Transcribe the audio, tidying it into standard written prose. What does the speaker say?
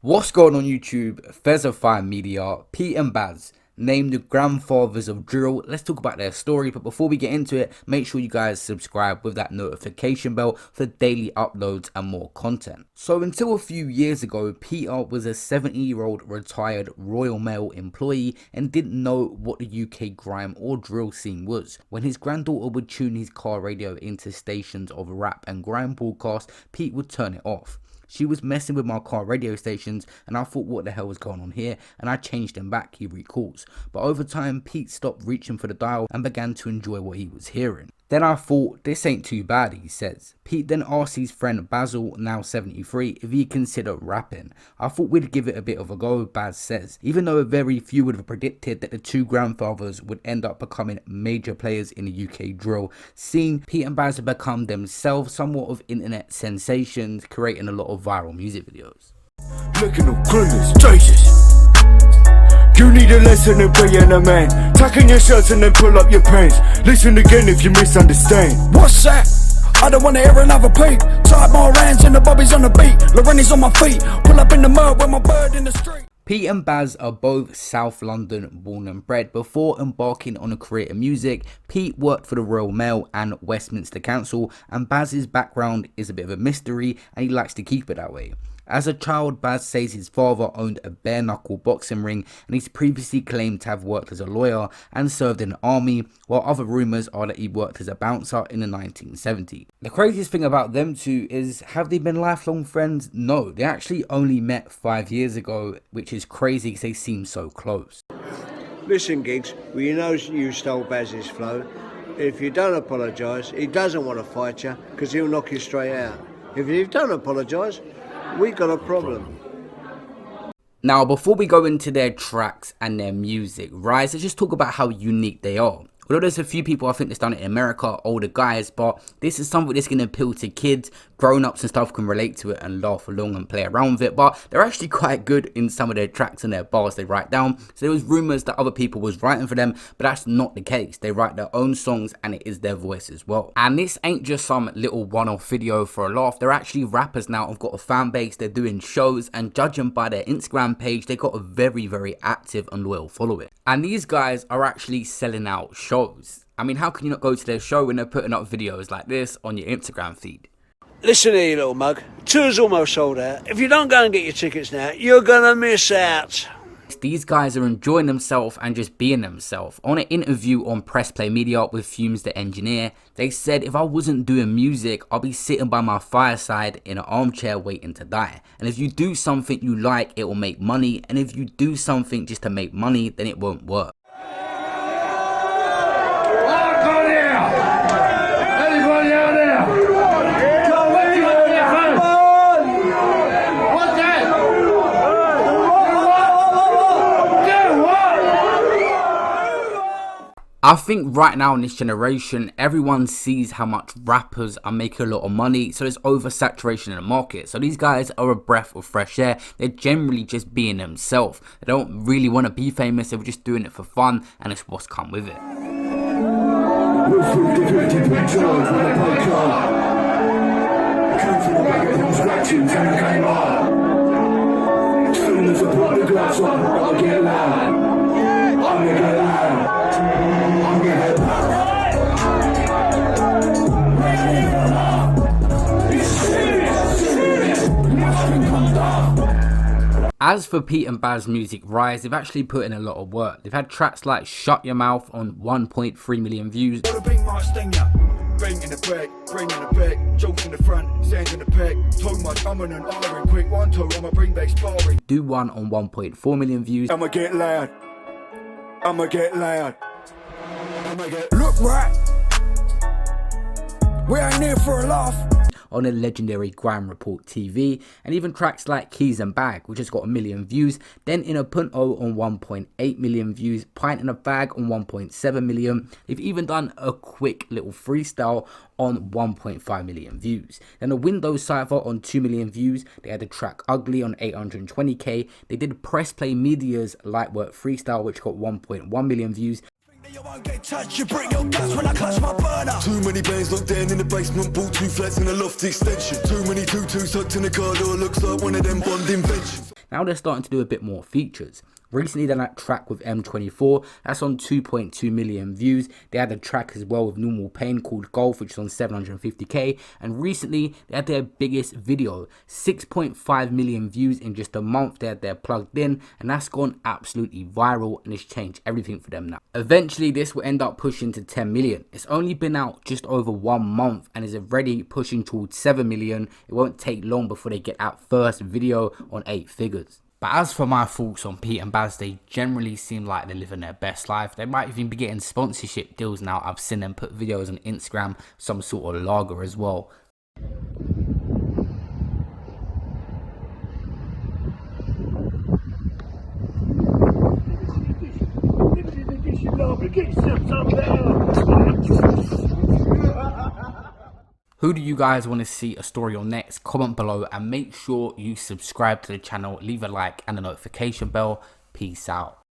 What's going on YouTube? Fesify Media, Pete and Baz, named the grandfathers of drill. Let's talk about their story, but before we get into it, make sure you guys subscribe with that notification bell for daily uploads and more content. So until a few years ago, Peter was a 70-year-old retired Royal Mail employee and didn't know what the UK grime or drill scene was. When his granddaughter would tune his car radio into stations of rap and grime broadcast, Pete would turn it off. She was messing with my car radio stations and I thought, what the hell was going on here, and I changed them back, he recalls. But over time, Pete stopped reaching for the dial and began to enjoy what he was hearing. Then I thought, this ain't too bad, he says. Pete then asked his friend Basil, now 73, if he'd consider rapping. I thought we'd give it a bit of a go, Baz says. Even though very few would have predicted that the two grandfathers would end up becoming major players in the UK drill scene, Pete and Baz have become themselves somewhat of internet sensations, creating a lot of viral music videos. Looking at goodness, Jesus. You need a lesson in being a man. Tuck in your shirts and then pull up your pants. Listen again if you misunderstand. What's that? I don't wanna hear another peep. Tied my hands and the bobby's on the beat. Lorene's on my feet. Pull up in the mud with my bird in the street. Pete and Baz are both South London born and bred. Before embarking on a career in music, Pete worked for the Royal Mail and Westminster Council, and Baz's background is a bit of a mystery and he likes to keep it that way. As a child, Baz says his father owned a bare-knuckle boxing ring and he's previously claimed to have worked as a lawyer and served in the army, while other rumours are that he worked as a bouncer in the 1970s. The craziest thing about them two is, have they been lifelong friends? No, they actually only met 5 years ago, which is crazy because they seem so close. Listen, Giggs, well, you know you stole Baz's flow. If you don't apologise, he doesn't want to fight you because he'll knock you straight out. If you don't apologise, we got a problem. Now, before we go into their tracks and their music, right, let's just talk about how unique they are. Although there's a few people I think that's done it in America, older guys, but this is something that's going to appeal to kids. Grown-ups and stuff can relate to it and laugh along and play around with it, but they're actually quite good in some of their tracks and their bars they write down. So there was rumours that other people was writing for them, but that's not the case. They write their own songs and it is their voice as well. And this ain't just some little one-off video for a laugh. They're actually rappers now, have got a fan base, they're doing shows, and judging by their Instagram page, they got a very, very active and loyal following. And these guys are actually selling out shows. I mean, how can you not go to their show when they're putting up videos like this on your Instagram feed? Listen here, you little mug. Tour's almost sold out. If you don't go and get your tickets now, you're gonna miss out. These guys are enjoying themselves and just being themselves. On an interview on Press Play Media with Fumes the engineer, they said, if I wasn't doing music, I'll be sitting by my fireside in an armchair waiting to die. And if you do something you like, it will make money. And if you do something just to make money, then it won't work. I think right now in this generation, everyone sees how much rappers are making a lot of money, so there's oversaturation in the market. So these guys are a breath of fresh air. They're generally just being themselves. They don't really want to be famous, they were just doing it for fun, and it's what's come with it. As for Pete and Baz Music Rise, they've actually put in a lot of work. They've had tracks like Shut Your Mouth on 1.3 million views. Do one on 1.4 million views. I'ma get loud. I'ma get loud. I'ma get look right. We ain't here for a laugh. On the legendary Grime Report TV, and even tracks like Keys and Bag, which has got 1 million views, then In a Punto on 1.8 million views, Pint in a Bag on 1.7 million. They've even done a quick little freestyle on 1.5 million views. Then a Windows Cypher on 2 million views. They had the track Ugly on 820k. They did Press Play Media's Lightwork Freestyle, which got 1.1 million views. You won't get touched, you bring your guts when I clutch my burner. Too many bands locked down in the basement, bought 2 flats in a loft extension. Too many tutus tucked in the car door, looks like one of them Bond inventions. Now they're starting to do a bit more features. Recently, they had that track with M24, that's on 2.2 million views. They had a track as well with Normal Pain called Golf, which is on 750k. And recently, they had their biggest video, 6.5 million views in just a month. They had their Plugged In, and that's gone absolutely viral, and it's changed everything for them now. Eventually, this will end up pushing to 10 million. It's only been out just over 1 month and is already pushing towards 7 million. It won't take long before they get that first video on 8 figures. But as for my thoughts on Pete and Baz, they generally seem like they're living their best life. They might even be getting sponsorship deals now. I've seen them put videos on Instagram, some sort of lager as well. Who do you guys want to see a story on next? Comment below and make sure you subscribe to the channel, leave a like and a notification bell. Peace out.